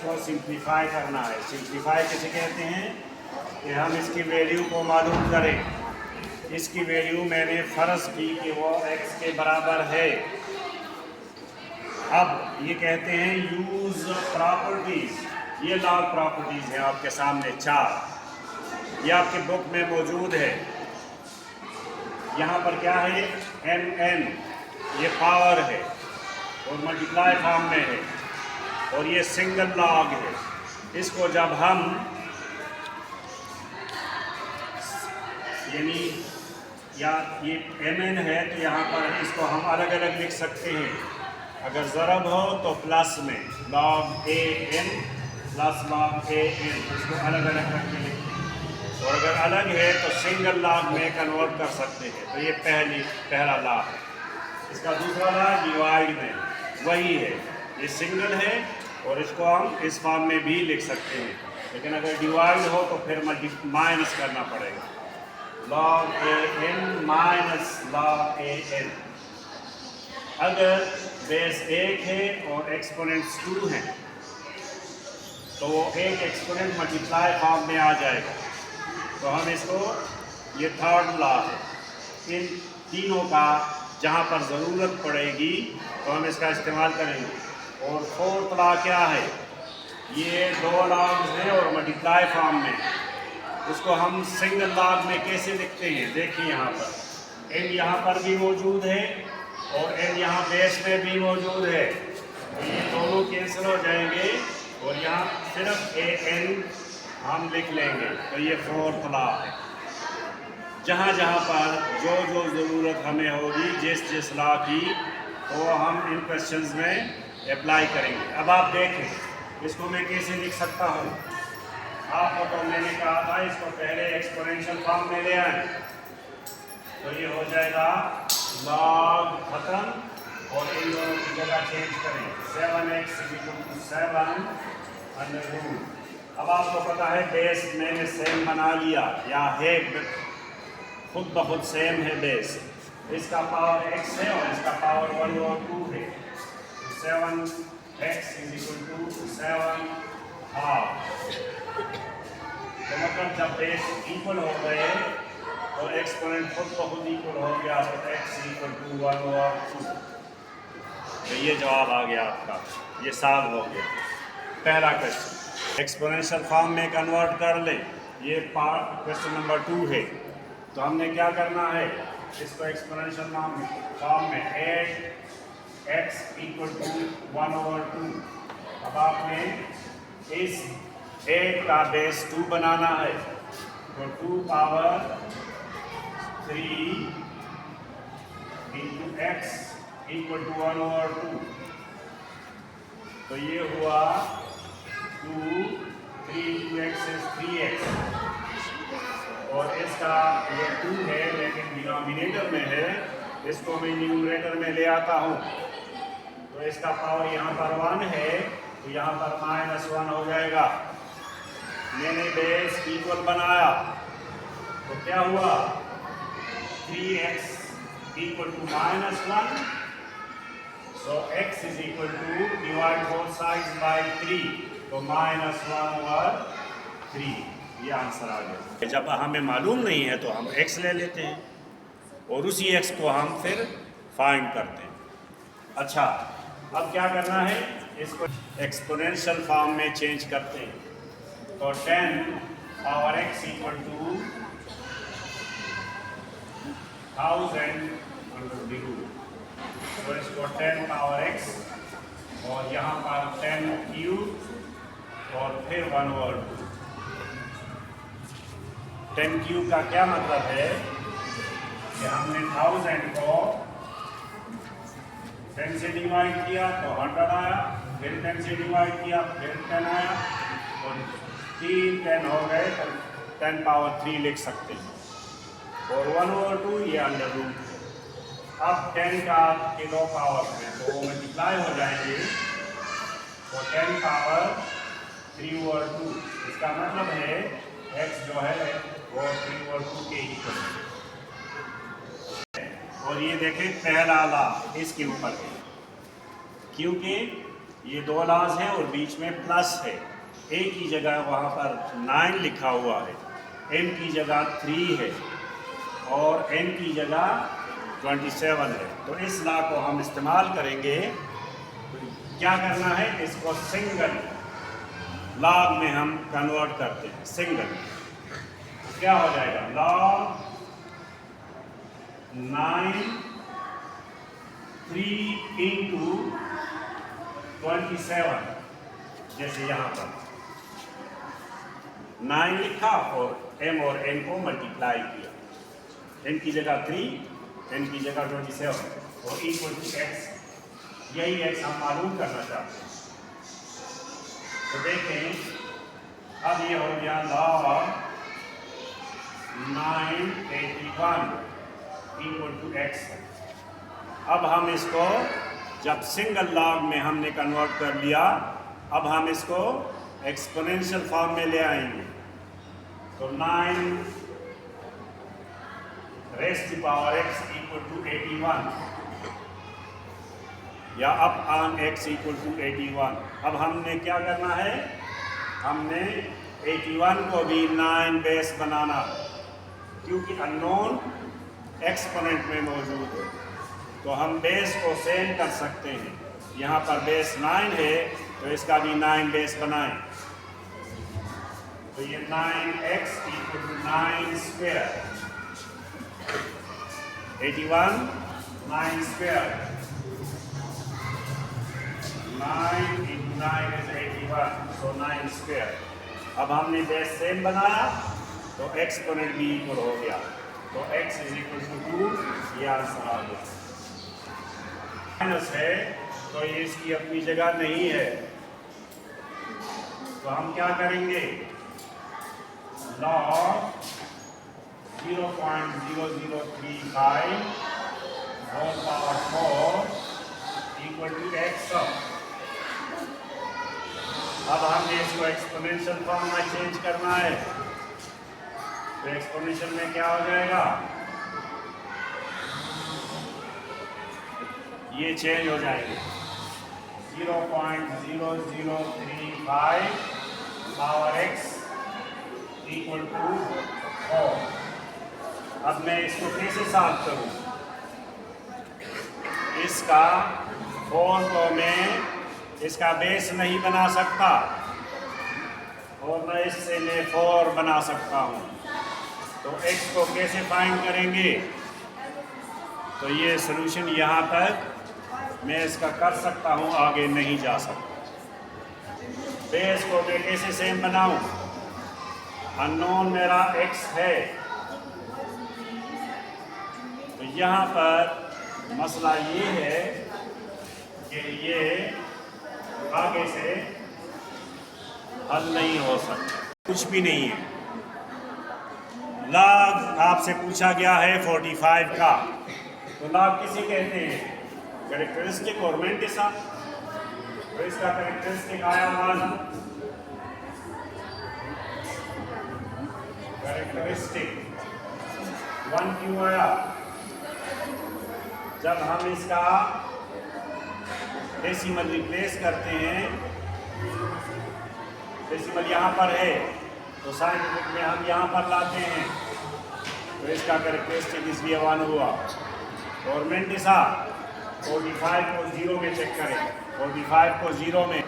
इसको सिंप्लीफाई करना है। सिंप्लीफाई किसे कहते हैं कि हम इसकी वैल्यू को मालूम करें। इसकी वैल्यू मैंने फ़र्ज़ की कि वो x के बराबर है। अब ये कहते हैं यूज़ प्रॉपर्टीज़। ये लॉग प्रॉपर्टीज़ हैं आपके सामने 4, ये आपके बुक में मौजूद है। यहाँ पर क्या है, mn, ये पावर है और मल्टीप्लाई फॉर्म में है, और ये सिंगल लॉग है। इसको जब हम यानी या ये mn है तो यहाँ पर इसको हम अलग अलग लिख सकते हैं। अगर ज़रब हो तो प्लस में log an plus log an, इसको अलग अलग करके लिखते हैं। और अगर अलग है तो सिंगल लॉग में कन्वर्ट कर सकते हैं। तो ये पहला लॉ है। इसका दूसरा लॉ डिवाइड में वही है, ये सिंगल है और इसको हम इस फॉर्म में भी लिख सकते हैं। लेकिन अगर डिवाइड हो तो फिर माइनस करना पड़ेगा, log an minus log an। अगर बेस 1 है और एक्सपोनेंट्स 2 हैं तो वो एक एक्सपोनेंट मल्टीप्लाई फॉर्म में आ जाएगा। तो हम इसको, ये थर्ड लॉ है, इन तीनों का जहाँ पर ज़रूरत पड़ेगी तो हम इसका इस्तेमाल करेंगे। और फोर्थ लॉ क्या है, ये 2 लॉग्स हैं और मल्टीप्लाई फॉर्म में, उसको हम सिंगल लॉग में कैसे लिखते हैं। देखिए यहाँ पर n यहाँ पर भी मौजूद है और n यहाँ बेस में भी मौजूद है, तो ये दोनों कैंसिल हो जाएंगे और यहाँ सिर्फ an हम लिख लेंगे। तो ये फोर्थ लॉ है। जहाँ जहाँ पर जो जो ज़रूरत हमें होगी जिस लॉ की, वो हम इन क्वेश्चंस में अप्लाई करेंगे। अब आप देखें इसको मैं कैसे लिख सकता हूँ। आपको तो मैंने कहा था इसको पहले एक्सपोनेंशियल फॉर्म में ले आए, तो ये हो जाएगा log खत्म और इन दोनों की जगह चेंज करें, 7x = 7 अंडर रूट। अब आपको पता है बेस मैंने सेम बना लिया, या है खुद ब खुद सेम है बेस। इसका पावर x है और इसका पावर 1/2 है। 7x = 7 half. तो मतलब जब बेस इक्वल हो गए तो एक्सपोनेंट खुद ब खुद इक्वल हो गया, तो x = 1/2। तो ये जवाब आ गया आपका, ये सॉल्व हो गया पहला क्वेश्चन। एक्सपोनेंशियल फॉर्म में कन्वर्ट कर ले, ये पार्ट क्वेश्चन नंबर 2 है। तो हमने क्या करना है, इसको एक्सपोनेंशियल फॉर्म में 8x = 1/2। अब आपने इस 8 का बेस 2 बनाना है, तो 2 पावर 3 × x = 1/2। तो ये हुआ 2, 3 × x is 3x, और इसका ये 2 है लेकिन डिनोमिनेटर में है, इसको मैं न्यूमरेटर में ले आता हूँ। तो इसका पावर यहाँ पर 1 है, तो यहाँ पर -1 हो जाएगा। मैंने बेस इक्वल बनाया तो क्या हुआ, 3x = -1, so x is equal to divide both sides by 3, तो -1/3। ये आंसर आ गया। जब हमें मालूम नहीं है तो हम x ले लेते हैं और उसी x को हम फिर फाइंड करते हैं। अच्छा, अब क्या करना है, इसको एक्सपोनेंशियल फॉर्म में चेंज करते हैं। तो 10 पावर x = 1000/√। तो इसको 10 पावर x और यहाँ पर 10³ और फिर 1/2। 10³ का क्या मतलब है कि हमने 1000 को 10 से डिवाइड किया तो 100 आया, फिर 10 से डिवाइड किया फिर 10 आया, और 3 10 हो गए तो 10 पावर 3 लिख सकते हैं। और 1/2 ये अंडर रूट है। अब 10 का के 2 पावर हैं तो वो मल्टीप्लाई हो जाएंगे, तो 10 पावर 3/2। इसका मतलब है x जो है वो 3/2 के इक्वल है। और ये देखें पहला ला इसके ऊपर है, क्योंकि ये 2 लॉज हैं और बीच में प्लस है। ए की जगह वहाँ पर 9 लिखा हुआ है, एम की जगह 3 है और एन की जगह 27 है। तो इस लॉ को हम इस्तेमाल करेंगे। क्या करना है, इसको सिंगल लॉग में हम कन्वर्ट करते हैं। सिंगल क्या हो जाएगा, लॉग 9 3 इंटू 27, जैसे यहाँ पर 9 लिखा और एम और एन को मल्टीप्लाई किया, एम की जगह 3, एन की जगह 27 और इक्वल टू एक्स। यही एक्स हम मालूम करना चाहते हैं। तो देखें, अब ये हो गया लॉग 981 इक्वल टू एक्स। अब हम इसको जब सिंगल लॉग में हमने कन्वर्ट कर लिया, अब हम इसको एक्सपोनेंशियल फॉर्म में ले आएंगे। तो 9 raise to power x equal to 81 या upon x equal to 81। अब हमने क्या करना है, हमने 81 को भी 9 बेस बनाना, क्योंकि अननोन एक्सपोनेंट में मौजूद है। तो हम बेस को सेम कर सकते हैं। यहाँ पर बेस 9 है तो इसका भी 9 बेस बनाएं। तो ये 9x equal to 9 square, 81 9 square, 9 into 9 is 81, so 9 square. अब हमने बेस सेम बनाया तो एक्सपोनेंट भी इक्वल हो गया, तो x इज इक्वल टू 2, ये आंसर आ गया। माइनस है तो ये इसकी अपनी जगह नहीं है, तो हम क्या करेंगे, log 0.0035 whole power 4 equal to x। अब हमने इसको एक्सपोनेंशियल फॉर्म में चेंज करना है, तो एक्सपोनेंशियल में क्या हो जाएगा, ये चेंज हो जाएंगे 0.0035 पावर x इक्वल टू 4। अब मैं इसको कैसे सॉल्व करूं, इसका 4 को मैं इसका बेस नहीं बना सकता और न इससे मैं 4 बना सकता हूं। तो x को कैसे फाइंड करेंगे, तो ये सॉल्यूशन यहाँ तक मैं इसका कर सकता हूँ, आगे नहीं जा सकता। बेस को मैं कैसे सेम बनाऊं, अननोन मेरा x है, तो यहाँ पर मसला ये है कि ये आगे से हल नहीं हो सकता, कुछ भी नहीं है। लॉग आपसे पूछा गया है 45 का, तो लॉग किसे कहते हैं, कैरेक्टरिस्टिक और मेंटिसा। तो इसका कैरेक्टरिस्टिक आया 1, कैरेक्टरिस्टिक 1 क्यों आया, जब हम इसका डेसिमल रिप्लेस करते हैं, डेसिमल यहाँ पर है तो साइंटिफिक में हम यहाँ पर लाते हैं, तो इसका कैरेक्टरिस्टिक इसलिए 1 हुआ। और मेंटिसा 45 को 0 में चेक करें, 45 को 0 में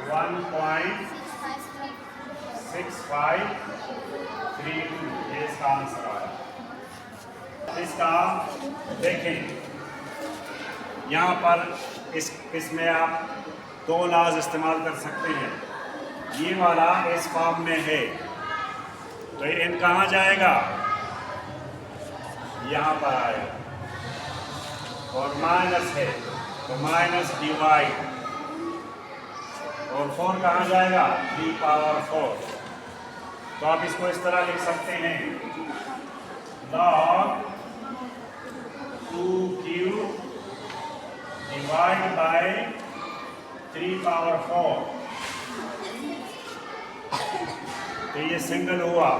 1.6532, ये इसका आंसर आया। इसका देखें, यहाँ पर इसमें आप 2 लॉज इस्तेमाल कर सकते हैं। ये वाला इस फॉर्म में है, तो n कहाँ जाएगा, यहाँ पर आएगा, और माइनस है तो माइनस डिवाइड, और 4 कहाँ जाएगा, 3 पावर 4। तो आप इसको इस तरह लिख सकते हैं, log 2q divide by 3 power 4। तो ये सिंगल हुआ,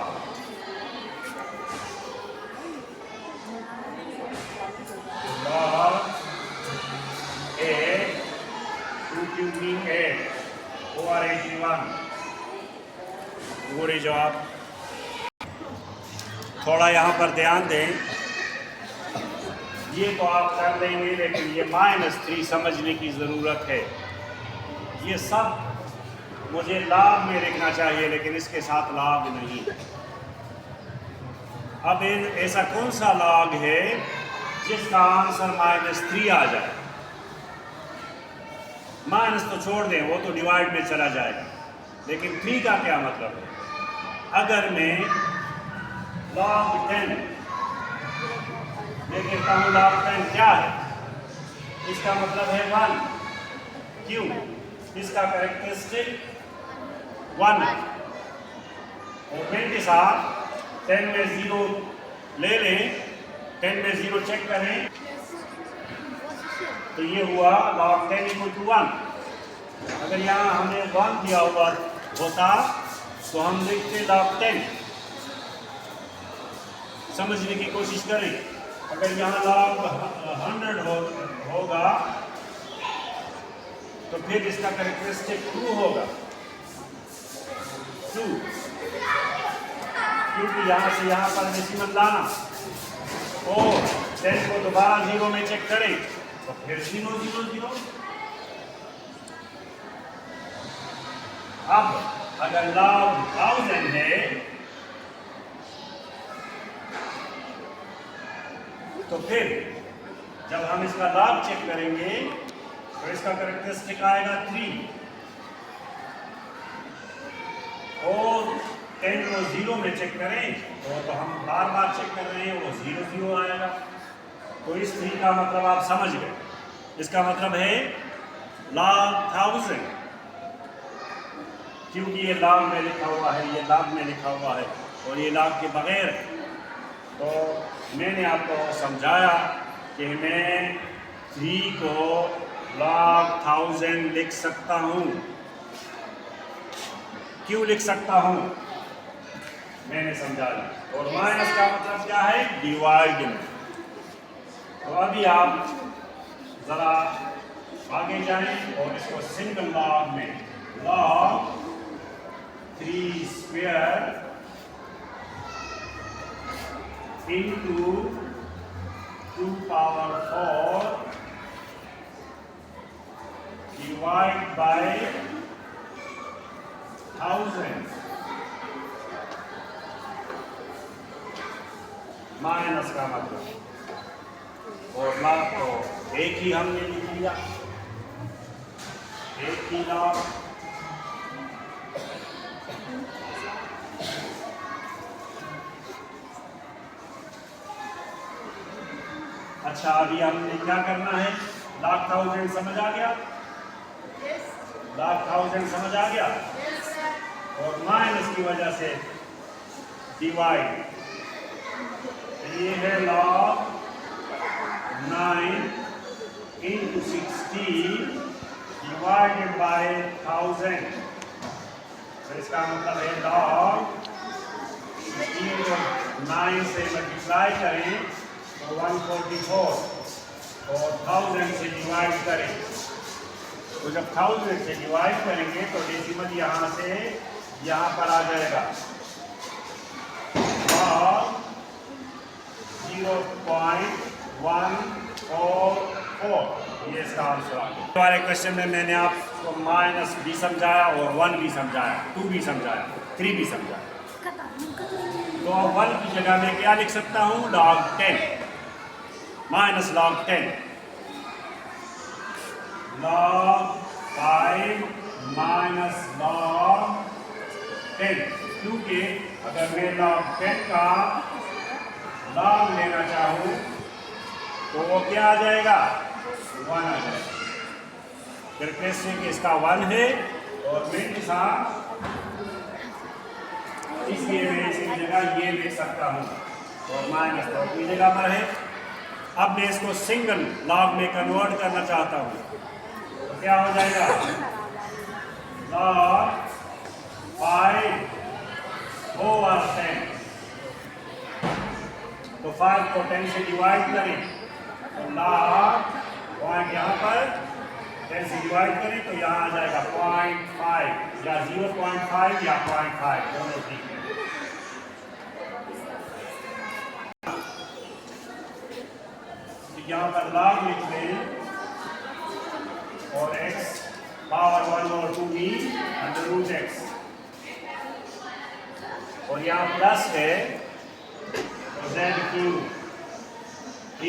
log 8 2q 8 पर 81 पूरे जवाब। थोड़ा यहाँ पर ध्यान दें, ये तो आप कर लेंगे, लेकिन ये -3 समझने की ज़रूरत है। ये सब मुझे लाभ में लिखना चाहिए, लेकिन इसके साथ लाभ नहीं। अब ऐसा कौन सा लॉग है जिसका आंसर -3 आ जाए? माइनस तो छोड़ दें, वो तो डिवाइड में चला जाएगा, लेकिन 3 का क्या मतलब है? अगर मैं log 10 मैं कहता हूँ log 10 क्या है? इसका मतलब है 1। क्यों? इसका कैरेक्टरिस्टिक 1 है। और फिर के साथ 10 में 0 ले लें, 10 में 0 चेक करें, तो ये हुआ log 10 = 1। अगर यहाँ हमने 1 दिया हुआ होता तो हम लिखते log 10। समझने की कोशिश करें, अगर यहाँ log 100 होगा तो फिर इसका कैरेक्टरिस्टिक 2 होगा, 2, क्योंकि यहाँ से यहाँ पर डेसिमल लाना और 10 को दोबारा 0 में चेक करें तो फिर 0 0 0। अब अगर log 1000 है तो फिर जब हम इसका log चेक करेंगे तो इसका कैरेक्टरिस्टिक आएगा 3 और 10 को 0 में चेक करें तो हम बार बार चेक कर रहे हैं, वो 0 0 आएगा। तो इस 3 का मतलब आप समझ गए। इसका मतलब है log 1000, क्योंकि ये log में लिखा हुआ है, ये log में लिखा हुआ है और ये log के बगैर है। तो मैंने आपको समझाया कि मैं 3 को log 1000 लिख सकता हूँ। क्यों लिख सकता हूँ मैंने समझाया। और माइनस का मतलब क्या है? डिवाइड में। तो अभी आप जरा आगे जाएं और इसको सिंगल लॉग में log 3² into 2 power 4 divide by 1000 minus का मतलब। और log तो एक ही हमने लिख लिया, एक ही log। अच्छा, अभी हमने क्या करना है? log 1000 समझ आ गया? log 1000 समझ आ गया? और माइनस की वजह से डिवाइड, ये है log 9 into 60 divided by 1000। तो इसका मतलब है log 16 को 9 से मल्टीप्लाई करें तो 144 और 1000 से डिवाइड करें। तो जब 1000 से डिवाइड करेंगे तो डेसिमल यहाँ से यहाँ पर आ जाएगा और 0.144। ये इसका आंसर आ गया। हमारे क्वेश्चन में मैंने आपको माइनस भी समझाया और 1 भी समझाया, 2 भी समझाया, 3 भी समझाया। तो अब 1 की जगह में क्या लिख सकता हूँ? log 10 minus log 10 log 5 minus log 10, क्योंकि अगर मैं log 10 का log लेना चाहूँ तो वो क्या आ जाएगा? 1 आ जाएगा। कैरेक्टरिस्टिक इसका 1 है और मैं के साथ इसलिए मैं इसकी जगह ये लिख सकता हूँ और माइनस तो अपनी जगह पर है। अब मैं इसको सिंगल log में कन्वर्ट करना चाहता हूँ तो क्या हो जाएगा? log 5 over 10। तो 5 को 10 से डिवाइड करें तो log पॉइंट यहाँ पर 10 से डिवाइड करें तो यहाँ आ जाएगा 0.5 या 0.5 या 0.5 दोनों ठीक है। तो यहाँ पर log लिख लें और x पावर 1 और 2 भी अंडर रूट x और यहाँ प्लस है तो z cube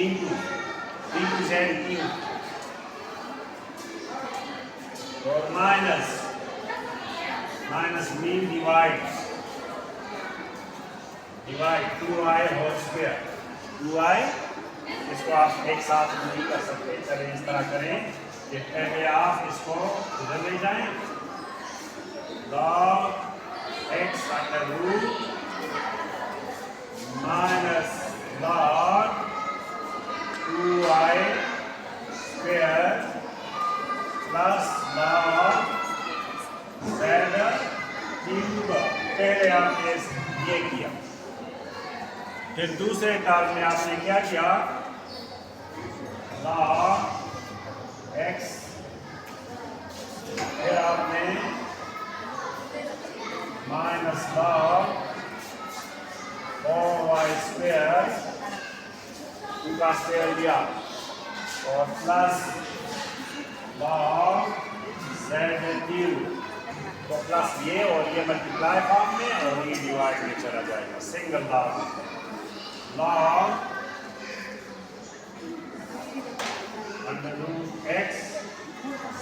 into z cube और minus mean divide 2i whole square 2i। इसको आप एक साथ नहीं कर सकते, चलिए इस तरह करें कि पहले आप इसको इधर ले जाएं log x under root minus log 2i square plus log z cube. पहले आपने ये किया, फिर दूसरे टर्म में आपने क्या किया log x, फिर आपने माइनस log 4y स्क्वायर का स्क्वायर लिया और प्लस log z क्यूब। तो प्लस ये और ये मल्टीप्लाई फॉर्म में और ये डिवाइड में चला जाएगा। Single log under root x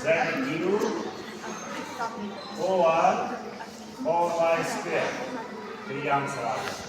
z cube over 4y square. तो ये आंसर आ गया।